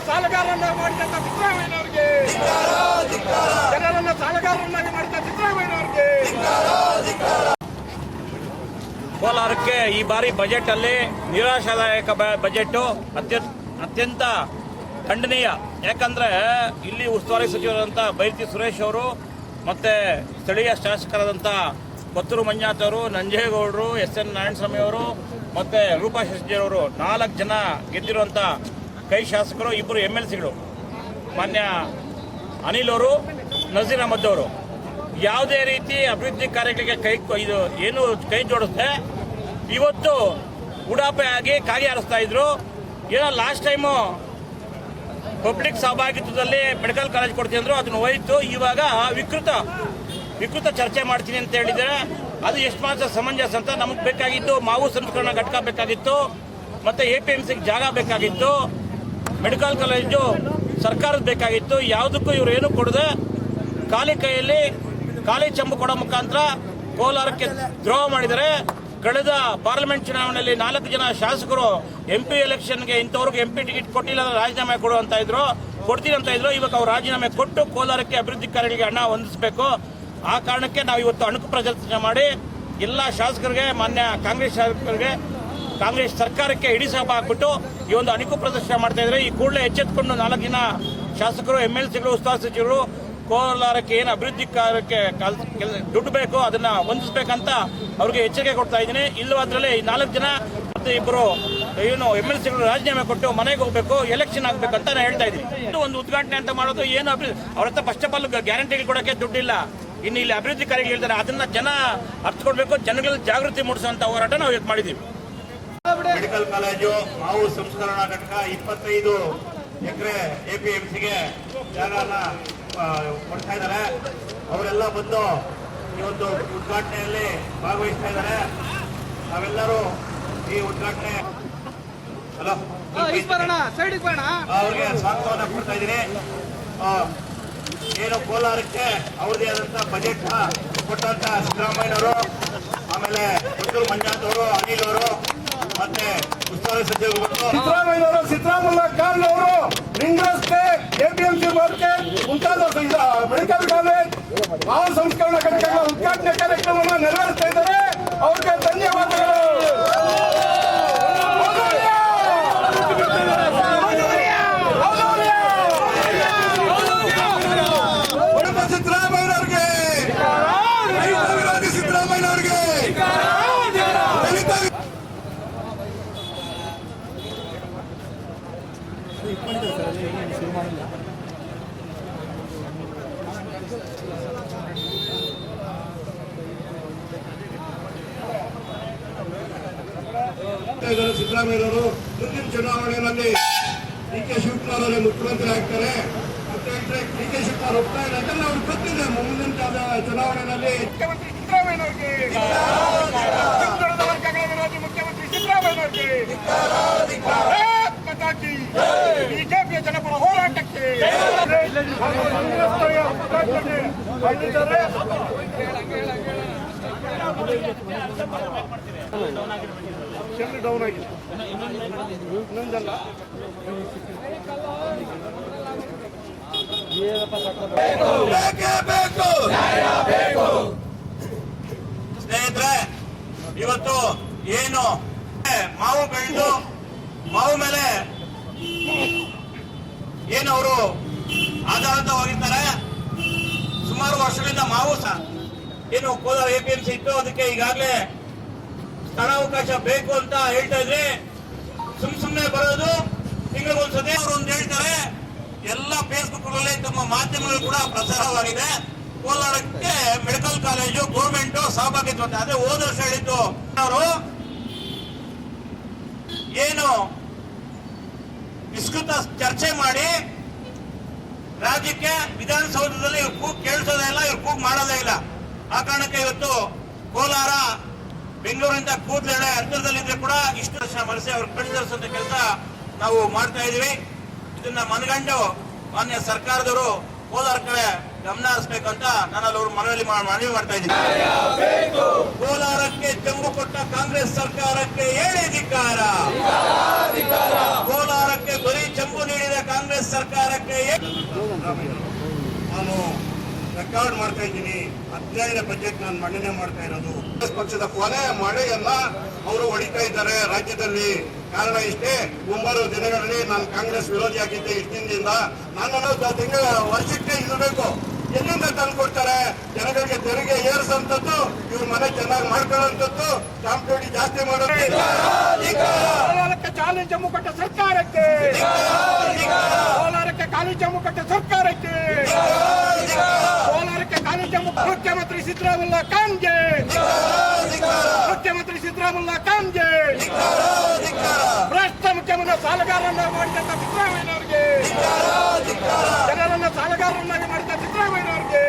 ಸಾಲಗಾರರನ್ನ ಮಾಡಿದಂತ ಸಿದ್ದರಾಮಯ್ಯನವರಿಗೆ, ಜನರನ್ನ ಸಾಲಗಾರರನ್ನಾಗಿ ಮಾಡಿದ ಸಿದ್ದರಾಮಯ್ಯನವರಿಗೆ. ಕೋಲಾರಕ್ಕೆ ಈ ಬಾರಿ ಬಜೆಟ್ ಅಲ್ಲಿ ನಿರಾಶಾದಾಯಕ ಬಜೆಟ್ ಅತ್ಯಂತ ಖಂಡನೀಯ. ಯಾಕಂದ್ರೆ ಇಲ್ಲಿ ಉಸ್ತುವಾರಿ ಸಚಿವರಾದಂಥ ಬೈರತಿ ಸುರೇಶ್ ಅವರು ಮತ್ತೆ ಸ್ಥಳೀಯ ಶಾಸಕರಾದಂಥ ಕೊತ್ತೂರು ಮಂಜುನಾಥ್ ಅವರು, ನಂಜೇಗೌಡರು, ಎಸ್.ಎನ್. ನಾರಾಯಣಸ್ವಾಮಿ ಅವರು ಮತ್ತೆ ರೂಪಾ ಶಶಿ ಅವರು 4 ಜನ ಗೆದ್ದಿರುವಂಥ ಕೈ ಶಾಸಕರು, 2 MLCಗಳು, ಮಾನ್ಯ ಅನಿಲ್ ಅವರು, ನಜೀರ್ ಅಹಮದ್ ಅವರು ಯಾವುದೇ ರೀತಿ ಅಭಿವೃದ್ಧಿ ಕಾರ್ಯಗಳಿಗೆ ಕೈ ಜೋಡಿಸ್ದೆ ಇವತ್ತು ಉಡಾಪೆ ಆಗಿ ಕಾಗಿ ಹಾರಿಸ್ತಾ ಇದ್ರು. ಏನೋ ಲಾಸ್ಟ್ ಟೈಮು ಪಬ್ಲಿಕ್ ಸಹಭಾಗಿತ್ವದಲ್ಲಿ ಮೆಡಿಕಲ್ ಕಾಲೇಜ್ ಕೊಡ್ತೀನಿ ಅಂದ್ರು, ಅದನ್ನು ಹೋಯ್ತು. ಇವಾಗ ವಿಕೃತ ಚರ್ಚೆ ಮಾಡ್ತೀನಿ ಅಂತ ಹೇಳಿದರೆ ಅದು ಎಷ್ಟು ಮಾತ್ರ ಸಮಂಜಸ ಅಂತ. ನಮಗೆ ಬೇಕಾಗಿತ್ತು ಮಾವು ಸಂಸ್ಕರಣಾ ಘಟಕ ಬೇಕಾಗಿತ್ತು, ಮತ್ತೆ APMCಗೆ ಜಾಗ ಬೇಕಾಗಿತ್ತು, ಮೆಡಿಕಲ್ ಕಾಲೇಜು ಸರ್ಕಾರದ ಬೇಕಾಗಿತ್ತು. ಯಾವುದಕ್ಕೂ ಇವರು ಏನು ಕೊಡದೆ ಖಾಲಿ ಕೈಯಲ್ಲಿ ಖಾಲಿ ಚೆಂಬು ಕೊಡೋ ಮುಖಾಂತರ ಕೋಲಾರಕ್ಕೆ ದ್ರೋಹ ಮಾಡಿದರೆ. ಕಳೆದ ಪಾರ್ಲಿಮೆಂಟ್ ಚುನಾವಣೆಯಲ್ಲಿ 4 ಜನ ಶಾಸಕರು MP ಎಲೆಕ್ಷನ್ಗೆ ಇಂಥವ್ರಿಗೆ MP ಟಿಕೆಟ್ ಕೊಟ್ಟಿಲ್ಲ ರಾಜೀನಾಮೆ ಕೊಡು ಅಂತ ಇದ್ರು, ಕೊಡ್ತೀನಿ ಅಂತ ಇದ್ರು. ಇವಾಗ ಅವ್ರು ರಾಜೀನಾಮೆ ಕೊಟ್ಟು ಕೋಲಾರಕ್ಕೆ ಅಭಿವೃದ್ಧಿ ಕಾರ್ಯಗಳಿಗೆ ಹಣ ಹೊಂದಿಸಬೇಕು. ಆ ಕಾರಣಕ್ಕೆ ನಾವು ಇವತ್ತು ಅಣುಕು ಪ್ರದರ್ಶನ ಮಾಡಿ ಎಲ್ಲ ಶಾಸಕರಿಗೆ, ಮಾನ್ಯ ಕಾಂಗ್ರೆಸ್ ಶಾಸಕರಿಗೆ, ಕಾಂಗ್ರೆಸ್ ಸರ್ಕಾರಕ್ಕೆ ಹಿಡಿ ಸಭ ಹಾಕ್ಬಿಟ್ಟು ಈ ಒಂದು ಅಣುಕು ಪ್ರದರ್ಶನ ಮಾಡ್ತಾ ಇದ್ದಾರೆ. ಈ ಕೂಡಲೇ ಎಚ್ಚೆತ್ತುಕೊಂಡು 4 ಜನ ಶಾಸಕರು, MLCಗಳು, ಉಸ್ತುವಾರಿ ಸಚಿವರು ಕೋಲಾರಕ್ಕೆ ಏನು ಅಭಿವೃದ್ಧಿ ಕಾರ್ಯಕ್ಕೆ ದುಡ್ಡು ಬೇಕು ಅದನ್ನ ಹೊಂದಿಸಬೇಕಂತ ಅವ್ರಿಗೆ ಎಚ್ಚರಿಕೆ ಕೊಡ್ತಾ ಇದ್ದೀನಿ. ಇಲ್ಲವಾದ್ರಲ್ಲಿ 4 ಜನ ಮತ್ತೆ 2 MLCಗಳು ರಾಜೀನಾಮೆ ಕೊಟ್ಟು ಮನೆಗೆ ಹೋಗಬೇಕು, ಎಲೆಕ್ಷನ್ ಆಗಬೇಕಂತ ನಾನು ಹೇಳ್ತಾ ಇದ್ದೀನಿ. ಒಂದು ಉದ್ಘಾಟನೆ ಅಂತ ಮಾಡೋದು ಏನು ಅವ್ರ ಹತ್ರ ಫಸ್ಟ್ ಆಫ್ ಆಲ್ ಗ್ಯಾರಂಟಿಗಳು ಕೊಡೋಕ್ಕೆ ದುಡ್ಡಿಲ್ಲ. ಇನ್ನು ಇಲ್ಲಿ ಅಭಿವೃದ್ಧಿ ಕಾರ್ಯ ಹೇಳ್ತಾರೆ, ಅದನ್ನ ಜನ ಅರ್ಥಕೊಡ್ಬೇಕು, ಜನಗಳಲ್ಲಿ ಜಾಗೃತಿ ಮೂಡಿಸುವಂತ ಹೋರಾಟ ನಾವು ಇವತ್ತು ಮಾಡಿದ್ದೀವಿ. ಮೆಡಿಕಲ್ ಕಾಲೇಜು ಮಾವು ಸಂಸ್ಕರಣಾ ಘಟಕ 25 ಎಕರೆ APMCಗೆ ಜಾಗನ ಕೊಡ್ತಾ ಇದ್ದಾರೆ. ಅವರೆಲ್ಲ ಬಂದು ಈ ಒಂದು ಉದ್ಘಾಟನೆಯಲ್ಲಿ ಭಾಗವಹಿಸ್ತಾ ಇದ್ದಾರೆ. ನಾವೆಲ್ಲರೂ ಈ ಉದ್ಘಾಟನೆ ಅವ್ರಿಗೆ ಸ್ವಾಗತವನ್ನ ಕೊಡ್ತಾ ಇದ್ದೀನಿ. ಏನು ಕೋಲಾರಕ್ಕೆ ಅವ್ರದೇ ಆದಂತ ಬಜೆಟ್ ಕೊಟ್ಟಂತ ಸಿದ್ದರಾಮಯ್ಯನವರು, ಆಮೇಲೆ ಕೊತ್ತೂರು ಮಂಜುನಾಥ್ ಅವರು, ಅನಿಲ್ ಅವರು ಮತ್ತೆ ಉಸ್ತುವಾರಿ ಸಚಿವರು ಸಿದ್ದರಾಮಯ್ಯನವರು, ಸಿದ್ದರಾಮಯ್ಯ ಕಾಲ್ ಅವರು ರಿಂಗ್ ರಸ್ತೆ, APMC ಮಾರ್ಕೆಟ್ ಮುಂತಾದ ಮೆಡಿಕಲ್ ಕಾಲೇಜ್, ಮಾವು ಸಂಸ್ಕರಣಾ ಘಟಕಗಳ ಉದ್ಘಾಟನೆ ಕಾರ್ಯಕ್ರಮವನ್ನು ನೆರವೇರಿಸ್ತಾ ಇದ್ದಾರೆ. ಅವ್ರಿಗೆ ಧನ್ಯವಾದಗಳು. ಸಿದ್ದರಾಮಯ್ಯನವ್ರಿಗೆ, ವಿರೋಧಿ ಸಿದ್ದರಾಮಯ್ಯನವ್ರಿಗೆ ಸಿದ್ದರಾಮಯ್ಯನವರು ಮುಂದಿನ ಚುನಾವಣೆಯಲ್ಲಿ DK ಶಿವಕುಮಾರ್ ಅವರೇ ಮುಖ್ಯಮಂತ್ರಿ ಆಗ್ತಾರೆ. DK ಶಿವಕುಮಾರ್ ಹೋಗ್ತಾ ಇಲ್ಲ ಅಂತ ಅವ್ರಿಗೆ ಗೊತ್ತಿದೆ. ಮುಂದಿನ ಚುನಾವಣೆಯಲ್ಲಿ ಮುಖ್ಯಮಂತ್ರಿ ಸಿದ್ದರಾಮಯ್ಯನವರಿಗೆ, ಹಿಂದುಳಿದ ವರ್ಗಗಳ ವಿರೋಧಿ ಮುಖ್ಯಮಂತ್ರಿ ಸಿದ್ದರಾಮಯ್ಯನವರಿಗೆ, ಬಿಜೆಪಿಯ ಜನಪರ ಹೋರಾಟಕ್ಕೆ ಡೌನ್ ಆಗಿದೆ. ಇನ್ನೊಂದಲ್ಲ, ಸ್ನೇಹಿತರೆ, ಇವತ್ತು ಏನು ಮಾವು ಬೆಳೆದು ಮಾವು ಮೇಲೆ ಏನು ಅವರು ಆಧಾರಿತ ಹೋಗಿರ್ತಾರೆ. ಸುಮಾರು ವರ್ಷಗಳಿಂದ ಮಾವು ಏನು ಕೋಲಾರ APMC ಇತ್ತು, ಅದಕ್ಕೆ ಈಗಾಗಲೇ ಸ್ಥಳಾವಕಾಶ ಬೇಕು ಅಂತ ಹೇಳ್ತಾ ಇದ್ರೆ ಸುಮ್ಮನೆ ಬರೋದು ತಿಂಗಳಿಗೊಂದ್ಸತಿ ಅವರು ಒಂದು ಹೇಳ್ತಾರೆ. ಎಲ್ಲ ಫೇಸ್ಬುಕ್ ಗಳಲ್ಲಿ ತಮ್ಮ ಮಾಧ್ಯಮಗಳು ಕೂಡ ಪ್ರಸಾರವಾಗಿದೆ. ಕೋಲಾರಕ್ಕೆ ಮೆಡಿಕಲ್ ಕಾಲೇಜು ಗೌರ್ಮೆಂಟ್ ಸಹಭಾಗಿತ್ವ ಅಂತ. ಅದೇ ಹೋದ ವರ್ಷ ಹೇಳಿದ್ದು ಅವರು ಏನು ವಿಸ್ತೃತ ಚರ್ಚೆ ಮಾಡಿ ರಾಜ್ಯಕ್ಕೆ ವಿಧಾನಸೌಧದಲ್ಲಿ ಇವ್ರು ಕೂಗ್ ಕೇಳಿಸೋದೇ ಇಲ್ಲ, ಇವ್ರು ಕೂಗ್ ಮಾಡೋದೇ ಇಲ್ಲ. ಆ ಕಾರಣಕ್ಕೆ ಇವತ್ತು ಕೋಲಾರ ಬೆಂಗಳೂರಿಂದ ಕೂದಲೆಳೆ ಅಂತರದಲ್ಲಿದ್ರೆ ಕೂಡ ಇಷ್ಟು ವರ್ಷ ಮನಸ್ಸೆ ಅವ್ರು ಕಳಿಸಿದಂತ ಕೆಲಸ ನಾವು ಮಾಡ್ತಾ ಇದೀವಿ. ಇದನ್ನ ಮನಗಂಡು ಮಾನ್ಯ ಸರ್ಕಾರದವರು ಕೋಲಾರ ಕಡೆ ಗಮನ ಹರಿಸಬೇಕು ಅಂತ ನಾನು ಅಲ್ಲಿ ಮನವಿ ಮಾಡ್ತಾ ಇದ್ದೀನಿ. ಕೋಲಾರಕ್ಕೆ ಚೆಂಬು ಕೊಟ್ಟ ಕಾಂಗ್ರೆಸ್ ಸರ್ಕಾರಕ್ಕೆ ಹೇಳಿ ಧಿಕ್ಕಾರ. ಕೋಲಾರಕ್ಕೆ ಬರೀ ಚೆಂಬು ನೀಡಿದ ಕಾಂಗ್ರೆಸ್ ಸಿದ್ದರಾಮಯ್ಯ. ನಾನು ರೆಕಾರ್ಡ್ ಮಾಡ್ತಾ ಇದ್ದೀನಿ, 15ನೇ ಬಜೆಟ್ ನಾನು ಮಂಡನೆ ಮಾಡ್ತಾ ಇರೋದು. ಕಾಂಗ್ರೆಸ್ ಪಕ್ಷದ ಕೊನೆ ಮಳೆಯನ್ನ ಅವರು ಹೊಡಿತಾ ಇದ್ದಾರೆ ರಾಜ್ಯದಲ್ಲಿ. ಕಾರಣ ಇಷ್ಟೇ, ಮುಂಬರುವ ದಿನಗಳಲ್ಲಿ ನಾನು ಕಾಂಗ್ರೆಸ್ ವಿರೋಧಿ ಆಗಿದ್ದೆ ಇಷ್ಟು ದಿನದಿಂದ. ನಾನು ವರ್ಷಕ್ಕೆ ಇರಬೇಕು, ಎಲ್ಲಿಂದ ತಂದು ಕೊಡ್ತಾರೆ? ಜನಗಳಿಗೆ ತೆರಿಗೆ ಏರಿಸಂತದ್ದು, ಇವ್ರ ಮನೆ ಚೆನ್ನಾಗಿ ಮಾಡ್ಕೊಳ್ಳುವಂಥದ್ದು, ಸ್ಟಾಂಪ್ ಡ್ಯೂಟಿ ಜಾಸ್ತಿ ಮಾಡೋದು. ಕೋಲಾರಕ್ಕೆ ಖಾಲಿ ಜಮ್ಮು ಕೊಟ್ಟ ಸರ್ಕಾರಕ್ಕೆ, ಕೋಲಾರಕ್ಕೆ ಖಾಲಿ ಜಮ್ಮು ಕೊಟ್ಟ ಸರ್ಕಾರಕ್ಕೆ, ಕೋಲಾರಕ್ಕೆ ಖಾಲಿ ಜಮ್ಮು. ಮುಖ್ಯಮಂತ್ರಿ ಸಿದ್ದರಾಮಯ್ಯ ಖಾನ್ಗೆ, ಮುಖ್ಯಮಂತ್ರಿ ಸಿದ್ದರಾಮಯ್ಯ ಖಾನ್ಗೆ, ಭ್ರಷ್ಟ ಮುಖ್ಯಮಂತ್ರಿ ಸಾಲಗಾರರನ್ನ ಮಾಡಿದಂತ ಸಿದ್ದರಾಮಯ್ಯನವರಿಗೆ, ಜನರನ್ನ ಸಾಲಗಾರರನ್ನಾಗಿ ಮಾಡಿದ ಸಿದ್ದರಾಮಯ್ಯನವರಿಗೆ